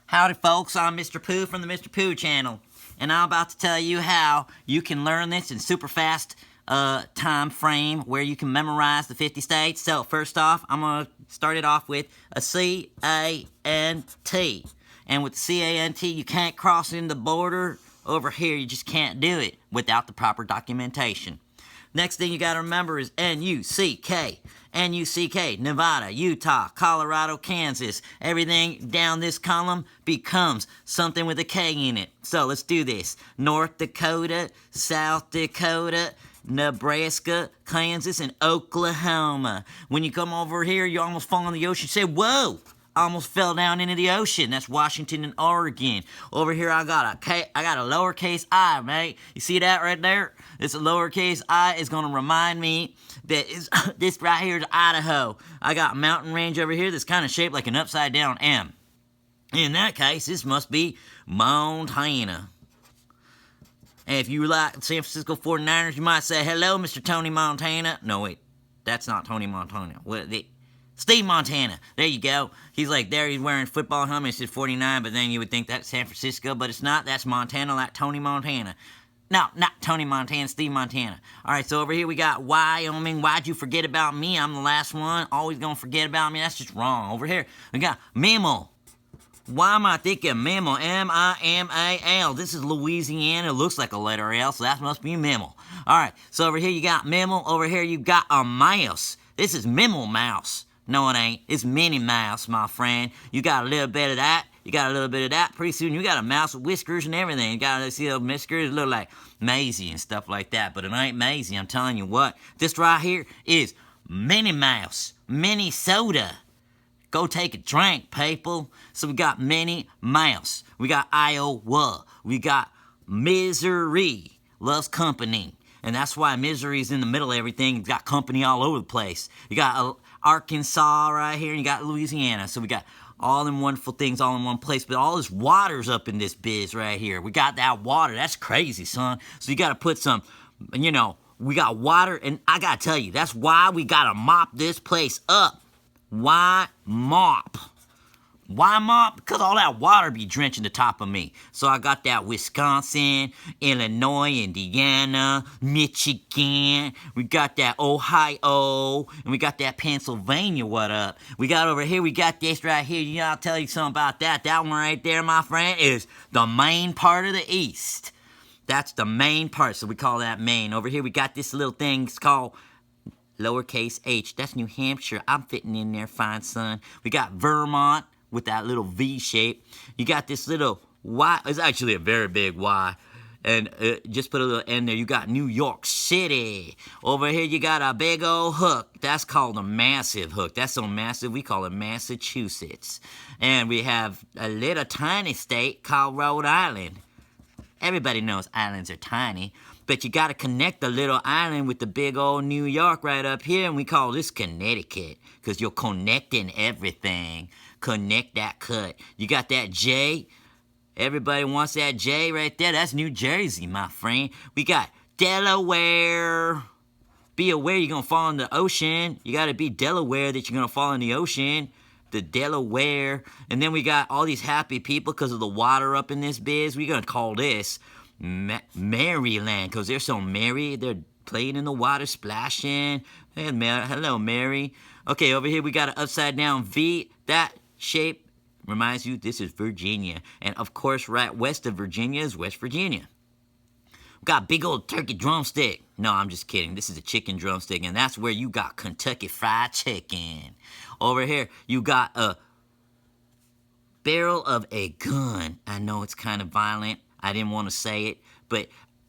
Howdy folks, I'm Mr. Pooh from the Mr. Pooh channel, and I'm about to tell you how you can learn this in super fast time frame where you can memorize the 50 states. So first off, I'm going to start it off with a C-A-N-T. And with the C-A-N-T, you can't cross in the border over here. You just can't do it without the proper documentation. Next thing you got to remember is N-U-C-K. N-U-C-K, Nevada, Utah, Colorado, Kansas. Everything down this column becomes something with a K in it. So let's do this. North Dakota, South Dakota, Nebraska, Kansas, and Oklahoma. When you come over here, you almost fall in the ocean. You say, whoa! I almost fell down into the ocean. That's Washington and Oregon. Over here, I got a lowercase I, mate. You see that right there? This lowercase I is going to remind me that this right here is Idaho. I got a mountain range over here that's kind of shaped like an upside down M. In that case, this must be Montana. And if you like San Francisco 49ers, you might say, hello, Mr. Tony Montana. No, wait. That's not Tony Montana. Steve Montana. There you go. He's like there. He's wearing football helmet. It says 49, but then you would think that's San Francisco, but it's not. That's Montana, like Tony Montana. No, not Tony Montana, Steve Montana. All right, so over here we got Wyoming. Why'd you forget about me? I'm the last one. Always gonna forget about me. That's just wrong. Over here we got Memo. Why am I thinking Memo? M-I-M-A-L. This is Louisiana. It looks like a letter L, so that must be Memo. All right, so over here you got Memo. Over here you got a mouse. This is Memo Mouse. No, it ain't. It's Minnie Mouse, my friend. You got a little bit of that. You got a little bit of that. Pretty soon you got a mouse with whiskers and everything. You got to see those whiskers look like Maisie and stuff like that. But it ain't Maisie. I'm telling you what. This right here is Minnie Mouse. Minnesota. Go take a drink, people. So we got Minnie Mouse. We got Iowa. We got Missouri. Loves company. And that's why Missouri's in the middle of everything. It's got company all over the place. You got Arkansas right here, and you got Louisiana. So we got all them wonderful things all in one place. But all this water's up in this biz right here. We got that water. That's crazy, son. So you got to put some, we got water. And I got to tell you, that's why we got to mop this place up. Why mop? Why mop? Because all that water be drenching the top of me. So I got that Wisconsin, Illinois, Indiana, Michigan. We got that Ohio. And we got that Pennsylvania. What up? We got over here, we got this right here. I'll tell you something about that. That one right there, my friend, is the main part of the East. That's the main part. So we call that Maine. Over here, we got this little thing. It's called lowercase h. That's New Hampshire. I'm fitting in there fine, son. We got Vermont with that little V shape. You got this little Y. It's actually a very big Y. And just put a little N there. You got New York City. Over here you got a big old hook. That's called a massive hook. That's so massive we call it Massachusetts. And we have a little tiny state called Rhode Island. Everybody knows islands are tiny. But you got to connect the little island with the big old New York right up here. And we call this Connecticut. Because you're connecting everything. Connect that cut. You got that J. Everybody wants that J right there. That's New Jersey, my friend. We got Delaware. Be aware you're going to fall in the ocean. You got to be Delaware that you're going to fall in the ocean. The Delaware. And then we got all these happy people because of the water up in this biz. We're going to call this Maryland because they're so merry. They're playing in the water, splashing. Hey, hello, Mary. Okay, over here we got an upside down V. That shape reminds you this is Virginia. And of course, right west of Virginia is West Virginia. We got big old turkey drumstick. No, I'm just kidding. This is a chicken drumstick, and that's where you got Kentucky Fried Chicken. Over here, you got a barrel of a gun. I know it's kind of violent. I didn't want to say it, but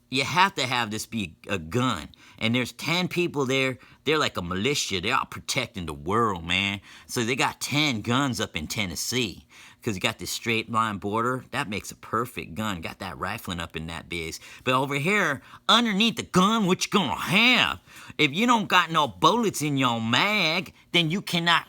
you have to have this be a gun. And there's 10 people there. They're like a militia. They're out protecting the world, man. So they got 10 guns up in Tennessee. Because you got this straight line border. That makes a perfect gun. Got that rifling up in that biz. But over here, underneath the gun, what you gonna have? If you don't got no bullets in your mag, then you cannot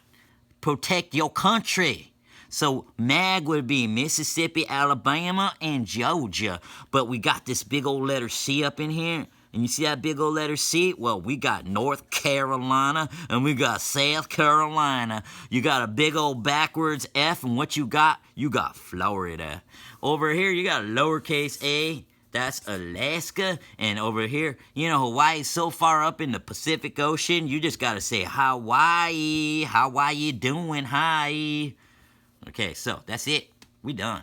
protect your country. So mag would be Mississippi, Alabama, and Georgia. But we got this big old letter C up in here. And you see that big old letter C? Well, we got North Carolina and we got South Carolina. You got a big old backwards F, and what you got? You got Florida. Over here, you got a lowercase a. That's Alaska. And over here, you know, Hawaii's so far up in the Pacific Ocean, you just got to say Hawaii. How you doing? Hi. Okay, so that's it. We done.